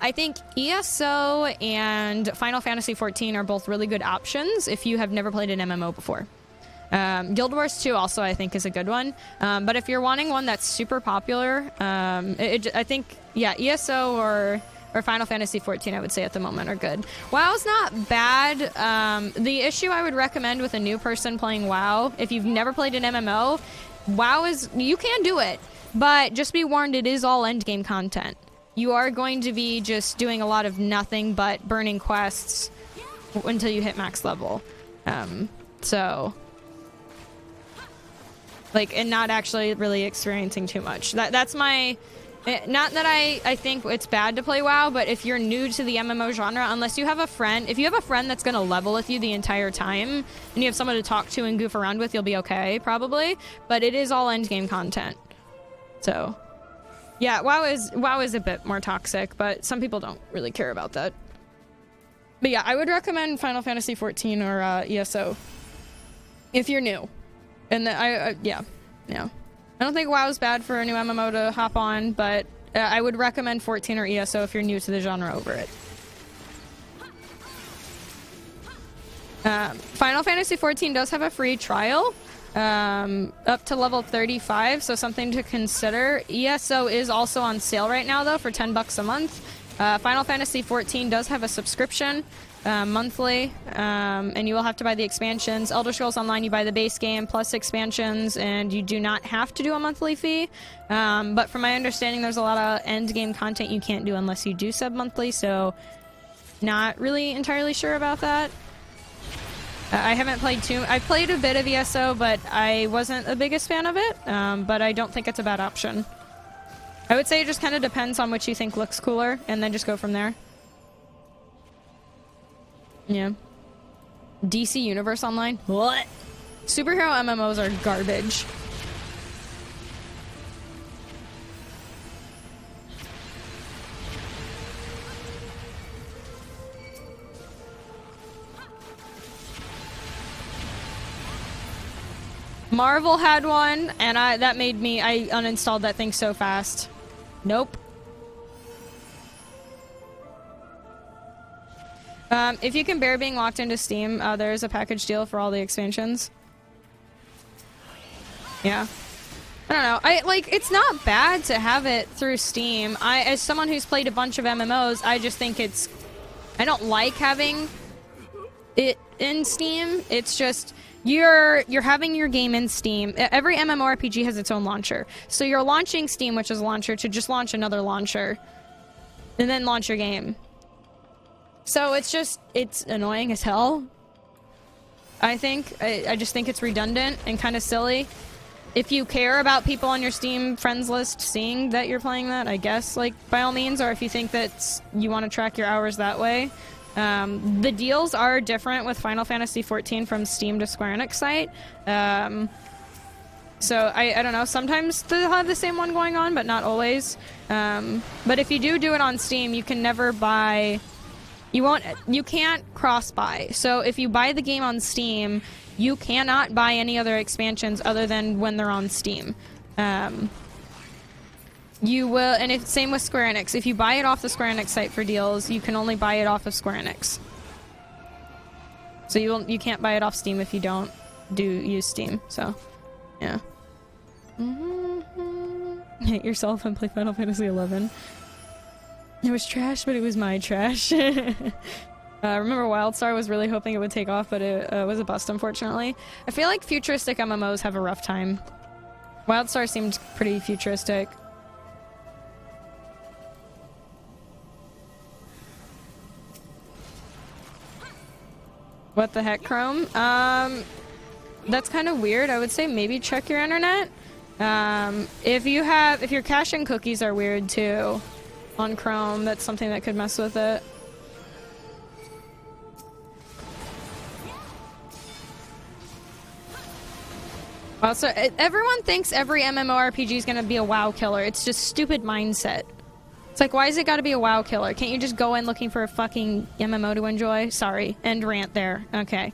I think ESO and Final Fantasy XIV are both really good options if you have never played an MMO before. Guild Wars 2 also I think is a good one, but if you're wanting one that's super popular, I think, yeah, ESO or Final Fantasy XIV I would say at the moment are good. WoW's not bad. The issue I would recommend with a new person playing WoW, if you've never played an MMO, WoW is, you can do it, but just be warned, it is all endgame content. You are going to be just doing a lot of nothing but burning quests until you hit max level. So, like, and not actually really experiencing too much. That's my... Not that I think it's bad to play WoW, but if you're new to the MMO genre, unless you have a friend... If you have a friend that's going to level with you the entire time, and you have someone to talk to and goof around with, you'll be okay, probably. But it is all endgame content. So... Yeah, WoW is a bit more toxic, but some people don't really care about that. But yeah, I would recommend Final Fantasy XIV or ESO if you're new. And yeah. I don't think WoW's bad for a new MMO to hop on, but I would recommend 14 or ESO if you're new to the genre over it. Final Fantasy XIV does have a free trial. Up to level 35, so something to consider. ESO is also on sale right now though for $10 a month. Final Fantasy XIV does have a subscription monthly, and you will have to buy the expansions. Elder Scrolls Online, you buy the base game plus expansions, and you do not have to do a monthly fee. But from my understanding, there's a lot of end game content you can't do unless you do sub monthly, so not really entirely sure about that. I haven't played I played a bit of ESO, but I wasn't the biggest fan of it, but I don't think it's a bad option. I would say it just kind of depends on what you think looks cooler, and then just go from there. Yeah. DC Universe Online? What? Superhero MMOs are garbage. Marvel had one, and that made me... I uninstalled that thing so fast. Nope. If you can bear being locked into Steam, there's a package deal for all the expansions. Yeah. I don't know. It's not bad to have it through Steam. As someone who's played a bunch of MMOs, I just think it's... I don't like having it in Steam. It's just... You're having your game in Steam. Every MMORPG has its own launcher. So you're launching Steam, which is a launcher, to just launch another launcher. And then launch your game. So it's annoying as hell. I think. I just think it's redundant and kind of silly. If you care about people on your Steam friends list seeing that you're playing that, I guess, like, by all means. Or if you think that you want to track your hours that way. The deals are different with Final Fantasy XIV from Steam to Square Enix site. So I don't know, sometimes they'll have the same one going on, but not always. But if you do it on Steam, you can never buy... You can't cross-buy. So if you buy the game on Steam, you cannot buy any other expansions other than when they're on Steam. You will, and same with Square Enix. If you buy it off the Square Enix site for deals, you can only buy it off of Square Enix. So you can't buy it off Steam if you don't use Steam. So, yeah. Hate yourself and play Final Fantasy XI. It was trash, but it was my trash. Remember WildStar was really hoping it would take off, but it was a bust, unfortunately. I feel like futuristic MMOs have a rough time. WildStar seemed pretty futuristic. What the heck, Chrome? That's kind of weird. I would say maybe check your internet. If your cache and cookies are weird too on Chrome, that's something that could mess with it. Also, everyone thinks every MMORPG is gonna be a WoW killer. It's just stupid mindset. It's like, why has it gotta be a WoW killer? Can't you just go in looking for a fucking MMO to enjoy? Sorry. End rant there. Okay.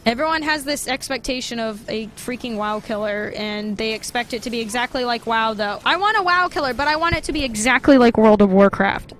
Everyone has this expectation of a freaking WoW killer, and they expect it to be exactly like WoW, though. I want a WoW killer, but I want it to be exactly like World of Warcraft.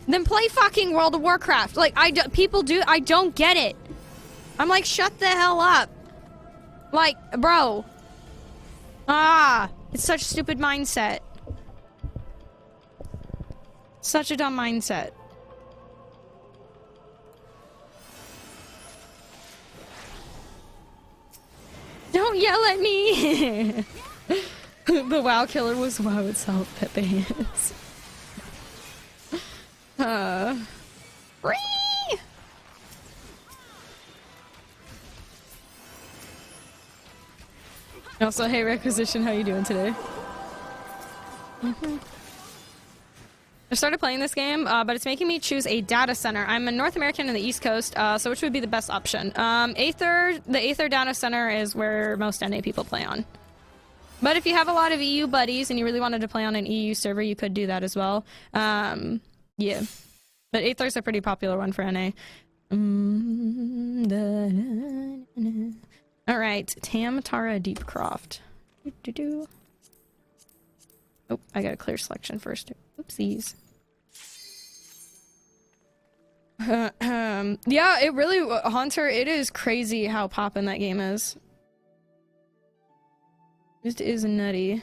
Then play fucking World of Warcraft. Like, people do, I don't get it. I'm like, shut the hell up. Like, bro. It's such a stupid mindset. Such a dumb mindset. Don't yell at me! The WoW killer was WoW itself, Pepe is. Free! Also, hey Requisition, how you doing today? I started playing this game, but it's making me choose a data center. I'm a North American in the East Coast, so which would be the best option? The Aether data center is where most NA people play on. But if you have a lot of EU buddies and you really wanted to play on an EU server, you could do that as well. Yeah. But Aether's a pretty popular one for NA. Alright, Tam-Tara Deepcroft. Oh, I gotta clear selection first. Oopsies. Yeah, it really, Haunter, it is crazy how poppin' that game is. It is nutty.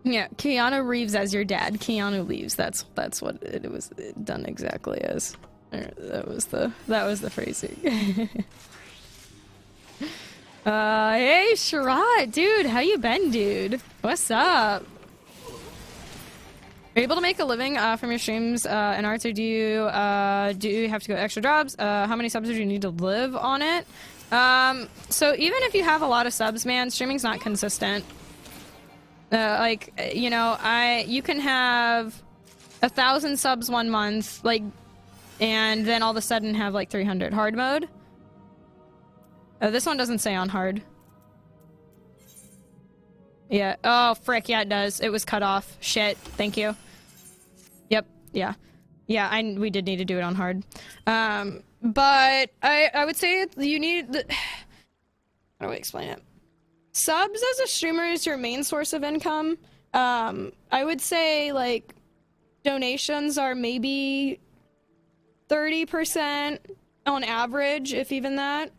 Yeah, Keanu Reeves as your dad. Keanu Reeves. That's what it was done exactly as. That was the phrasing. Hey Sherrod, dude, how you been, dude? What's up? Are you able to make a living from your streams and arts, or do you have to go extra jobs? How many subs do you need to live on it? So even if you have a lot of subs, man, streaming's not consistent. Like, you know, you can have 1,000 subs 1 month, like, and then all of a sudden have like 300 hard mode. This one doesn't say on hard. Yeah. Oh, frick. Yeah, it does. It was cut off. Shit. Thank you. Yep. Yeah. Yeah, we did need to do it on hard. But I would say you need the... How do I explain it? Subs as a streamer is your main source of income. I would say, like, donations are maybe 30% on average, if even that.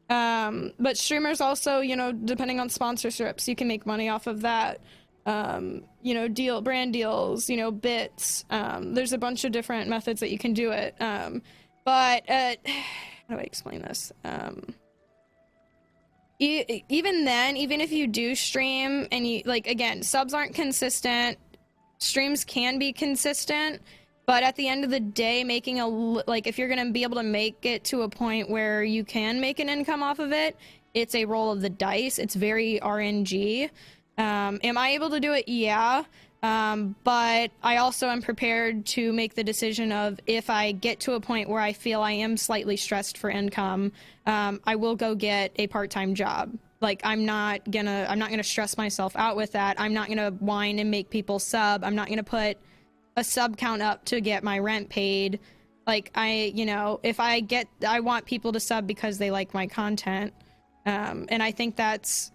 But streamers also, you know, depending on sponsorships, you can make money off of that. You know, brand deals, you know, bits. There's a bunch of different methods that you can do it. But how do I explain this? Even then, even if you do stream and you, like, again, subs aren't consistent, streams can be consistent, but at the end of the day, making like, if you're gonna be able to make it to a point where you can make an income off of it, it's a roll of the dice. It's very RNG. Am I able to do it? Yeah. But I also am prepared to make the decision of, if I get to a point where I feel I am slightly stressed for income, I will go get a part-time job. Like, I'm not gonna stress myself out with that. I'm not gonna whine and make people sub. I'm not gonna put a sub count up to get my rent paid. Like, you know, if I want people to sub because they like my content. And I think that's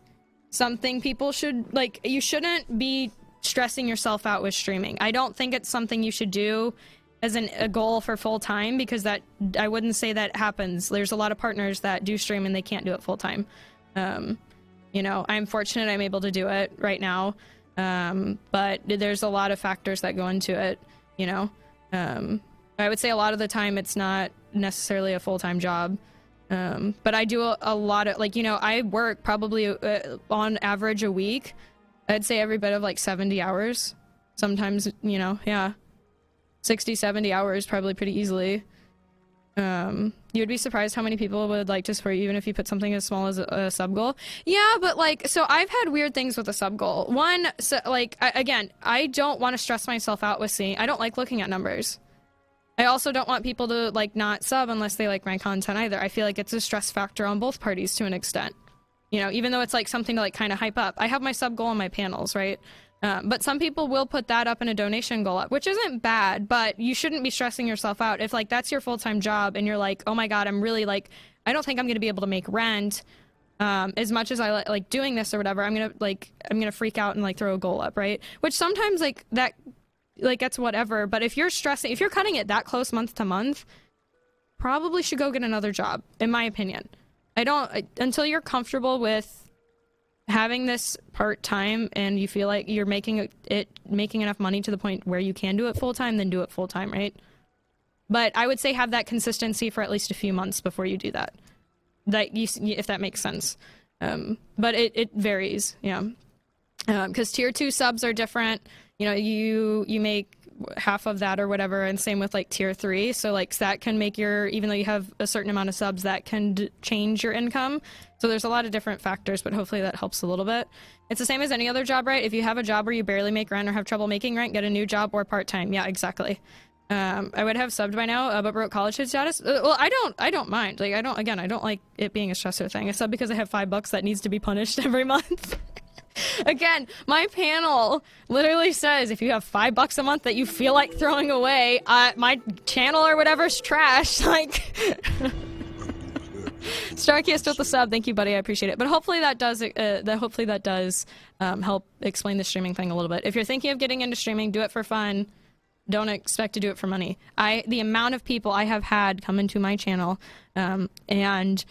something people should, like, you shouldn't be stressing yourself out with streaming. I don't think it's something you should do as a goal for full time, because that, I wouldn't say that happens. There's a lot of partners that do stream and they can't do it full time. You know, I'm fortunate I'm able to do it right now. But there's a lot of factors that go into it, you know. I would say a lot of the time it's not necessarily a full-time job. But I do a lot of, like, you know, I work probably on average a week. I'd say every bit of like 70 hours. Sometimes, you know, yeah. 60, 70 hours probably pretty easily. You'd be surprised how many people would like to support you even if you put something as small as a sub goal. Yeah, but like, so I've had weird things with a sub goal. One, so like, again, I don't want to stress myself out with seeing, I don't like looking at numbers. I also don't want people to like not sub unless they like my content either. I feel like it's a stress factor on both parties to an extent. You know, even though it's like something to like kind of hype up. I have my sub goal on my panels, right? But some people will put that up in a donation goal up, which isn't bad, but you shouldn't be stressing yourself out. If like that's your full-time job and you're like, oh my God, I'm really like, I don't think I'm going to be able to make rent as much as I like doing this or whatever. I'm going to freak out and like throw a goal up, right? Which sometimes like that like gets whatever. But if you're stressing, if you're cutting it that close month to month, probably should go get another job, in my opinion. Until you're comfortable with having this part-time and you feel like you're making enough money to the point where you can do it full-time, then do it full-time, right? But I would say have that consistency for at least a few months before you do that. If that makes sense. But it varies, yeah. Because tier 2 subs are different. You know, you make half of that or whatever, and same with like tier 3. So like that can make even though you have a certain amount of subs, that can change your income. So there's a lot of different factors, but hopefully that helps a little bit. It's the same as any other job, right? If you have a job where you barely make rent or have trouble making rent, get a new job or part-time. Yeah, exactly. I would have subbed by now, but broke college kid status. Well, I don't mind. Like, I don't like it being a stressor thing. I sub because I have $5 that needs to be punished every month. Again, my panel literally says if you have $5 a month that you feel like throwing away, my channel or whatever's trash. Like, Starkist with the sub, thank you, buddy. I appreciate it. But hopefully that does help explain the streaming thing a little bit. If you're thinking of getting into streaming, do it for fun. Don't expect to do it for money. The amount of people I have had come into my channel and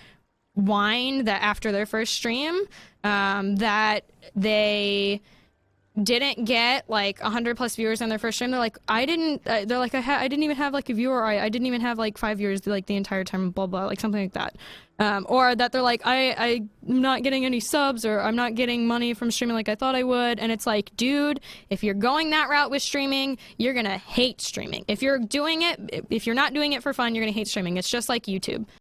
whine that after their first stream that they didn't get like 100+ viewers on their first stream. They're like, I didn't even have like a viewer, or I didn't even have like 5 viewers like the entire time, blah blah, like something like that. Or that they're like, I'm not getting any subs, or I'm not getting money from streaming like I thought I would. And it's like, dude, if you're going that route with streaming, you're gonna hate streaming. If you're not doing it for fun, you're gonna hate streaming. It's just like YouTube.